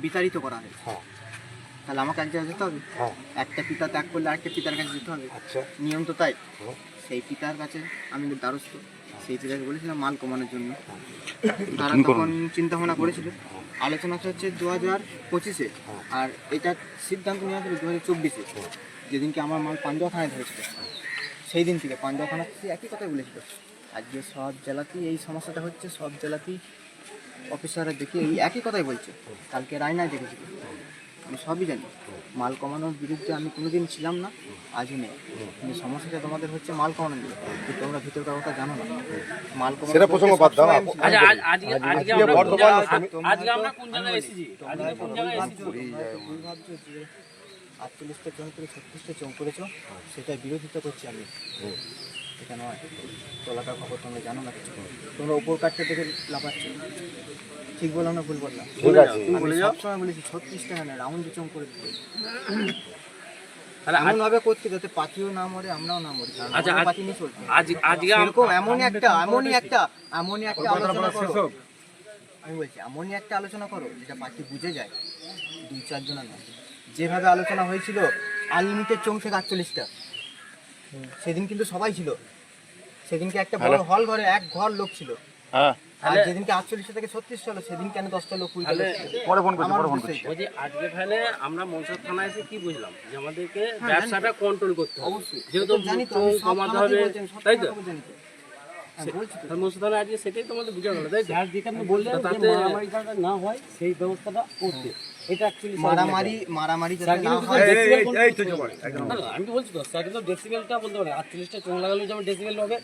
বিতাড়িত করা হয়েছে, হ্যাঁ তাহলে আমাকে এক জায়গায় যেতে হবে। হ্যাঁ একটা পিতা ত্যাগ করলে আরেকটা পিতার কাছে যেতে হবে, আচ্ছা নিয়ম তো তাই। হুম, সেই পিতার কাছে আমি দ্বারস্থ, সেই পিতাকে বলেছিলাম মাল কমানোর জন্য। হ্যাঁ। তারা তখন চিন্তা ভাবনা করেছিল, আলোচনা হচ্ছে 2025-এ, হ্যাঁ। আর এটা সিদ্ধান্ত নেওয়া ছিল 2024-এ, হুম। যেদিনকে আমার মাল পান্ডুয়া থানায় ধরেছিল। সেই দিন থেকে পান্ডুয়া থানা থেকে একই কথাই বলেছিল, আজকে সব জেলাতেই এই সমস্যাটা হচ্ছে, সব জেলাতেই অফিসাররা দেখে এই একই কথাই বলছে। কালকে রায়নায় দেখেছিল, আমি সবই জানি। মাল কমানোর বিরুদ্ধে আমি কোনোদিন ছিলাম না, আজও নেই। কিন্তু সমস্যাটা তোমাদের হচ্ছে মাল কমানোর নিয়ে, কিন্তু তোমরা ভিতরকার কথা জানো না। মাল সেটা প্রসঙ্গ বাদ দাও। আজকে আমরা কোন জায়গায় এসেছি? আজকে কোন জায়গায় এসেছি? ভুল ভাবছো যে 48টা চং করে 36টা চং করেছো, সেটার বিরোধিতা করছি আমি। এটা নয়, তলাকার খবর তোমরা জানো না কিছু, তোমরা উপর কাটটা দেখে লাফাচ্ছ। ঠিক বললাম না ভুল বললাম? ঠিক আছে আমি সবসময় বলেছি 36টা না, রাউন্ড চং করে দিতে, এমন ভাবে করতে যাতে পাখিও না মরে, আমরাও না মরি। কারণ আচ্ছা, আমাদের পাখি নিয়ে চলছে আজকে এরকম এমনই একটা আলোচনা করো। আমি বলছি এমনই একটা আলোচনা করো যেটা পাখি বুঝে যায়, 2-4 জনের না। যেভাবে আলোচনা হয়েছিল আনলিমিটেড চোং থেকে 48টা, সেদিন কিন্তু সবাই ছিল। সেদিনকে একটা বড় হল ঘরে এক ঘর লোক ছিল। হ্যাঁ আর যেদিনকে 48টা থেকে 36টা হলো, সেদিন কেন 10টা লোক 20টা লোক ছিল? পরে ফোন করছি, আমার পরে ফোন উদ্দেশ্য করছি। এইটা। বলছি আজকে ফেলে আমরা মনসা থানায় এসে কি বুঝলাম যে আমাদেরকে ব্যবসাটা কন্ট্রোল করতে হবে, অবশ্যই যেহেতু জানি তো, চোং আমি সব কমাতে থানাতেই হবে, বলছি, আমি সব তাই তো? খবর জানি তো। হ্যাঁ, বলছি তো। মনসা থানায় আজকে সেটাই তোমাদের বুঝা গেল, তাই তো? যেখানে বললেন যে তাতে মারামারিটা না হয় সেই ব্যবস্থাটা করতে, এটা অ্যাকচুয়ালি মারামারি যাতে না হয়। আমি তো বলছি তো স্যার, কিন্তু ডেসিবেলটা বলতে পারে 48টা চোং লাগালেও যেমন ডেসিবেল হবে।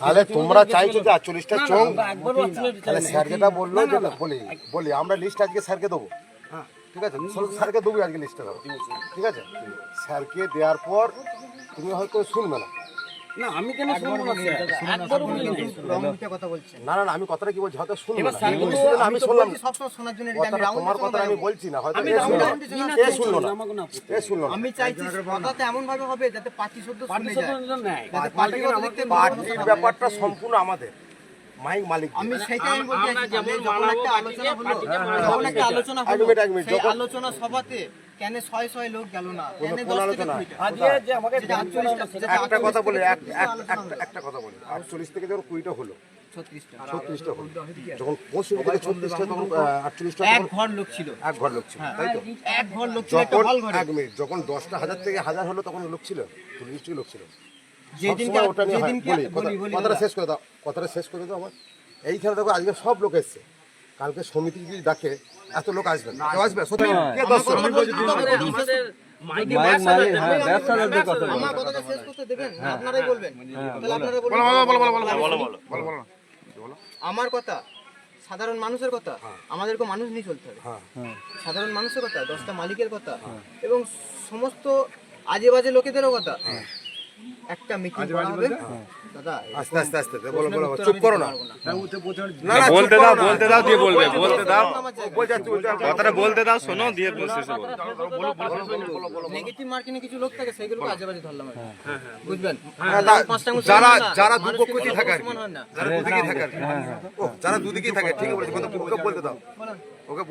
তাহলে তোমরা চাইছো যে 48টা চোং, আমরা একবারও 48 তাহলে স্যার যেটা বললো যে বলি আমরা লিস্ট আজকে স্যারকে দেবো, ঠিক আছে? স্যারকে দেবো আজকে লিস্টটা দেবো, ঠিক আছে? স্যারকে দেওয়ার পর তুমি হয়তো শুনবে না। না আমি কেন শুনবো না স্যার, একবারও বলি নাই। রং মিথ্যা কথা বলছেন। না না না, আমি কথাটা কি বলছি হয়তো শুনবে এবার না। স্যার তুমি বলছে, শুনলে না, আমি শুনলাম না। সবসময় শোনার জন্য কথাটা তোমার কথাটা আমি বলছি না, হয়তো এ শুনলো না, এ শুনলো না, এ শুনলো না। আমি চাইছি কথাটা এমন ভাবে হবে যাতে পার্টি শুদ্ধ শুনে পার্টি যায়, সদস্য নেয়। যাতে পার্টি দেখতে পার্টির ব্যাপারটা সম্পূর্ণ আমাদের মাইক মালিক। আমি সেটাই বলতে আমরা চাইছি, যেমন যখন একটা আলোচনা হলো, যখন একটা আলোচনা হলো, এক মিনিট, সেই যখন আলোচনা সভাতে কেন 100 লোক গেল না, কেন কোন 10 থেকে আলোচনা? 20টা? আজকে যে আমাকে যেটা 48টা, যেটা একটা কথা 48 বলে থেকে একটা 36টা আলোচনা হলো। কথা বলি, 48 থেকে যখন 20টা হলো, 36টা 36টা হলো, যখন 65 থেকে 36টা, তখন 48টা এক ঘর লোক ছিল, এক ঘর লোক ছিল, তাই তো? এক ঘর লোক ছিল একটা যখন হল ঘরে। এক মিনিট, যখন 10টা 1000 থেকে 1000 হলো তখন লোক ছিল, 40টি লোক ছিল। যেদিনকে সবসময় ওটা নিয়ে হয়। যেদিনকে বলি, বলি কথাটা শেষ করে দাও, কথাটা শেষ করে দাও আমার। এইখানে দেখো আজকে সব লোক এসছে, কালকে সমিতি যদি ডাকে এত লোক আসবে না, কেউ আসবে? সত্যি কে 10 জন? আমাদের মাইকে আমার কথাটা শেষ করতে দেবেন না, আপনারাই বলবেন। তাহলে আপনারা বলুন। আমার কথা সাধারণ মানুষের কথা, আমাদেরকে মানুষ নিয়ে চলতে হবে। সাধারণ মানুষের কথা, 10টা মালিকের কথা, এবং সমস্ত আজে বাজে লোকেদেরও কথা। একটা মিটিং করা হবে। দাদা আস্তে আস্তে আস্তে বলো, চুপ করো না। না না, বলতে দাও, বলতে দাও, দিয়ে বলবে, বলতে দাও, কথাটা বলতে দাও, শোনো, দিয়ে শেষে বলো। নেগেটিভ মার্কিং কিছু লোক থাকে, সেগুলোকে আজে বাজে ধরলাম আর কি। বুঝবেন? যারা দুপক্ষেই থাকে আর কি, যারা দুদিকেই থাকে আর কি, যারা দুদিকেই থাকে, ঠিক বলেছে, ওকে বলতে দাও, ওকে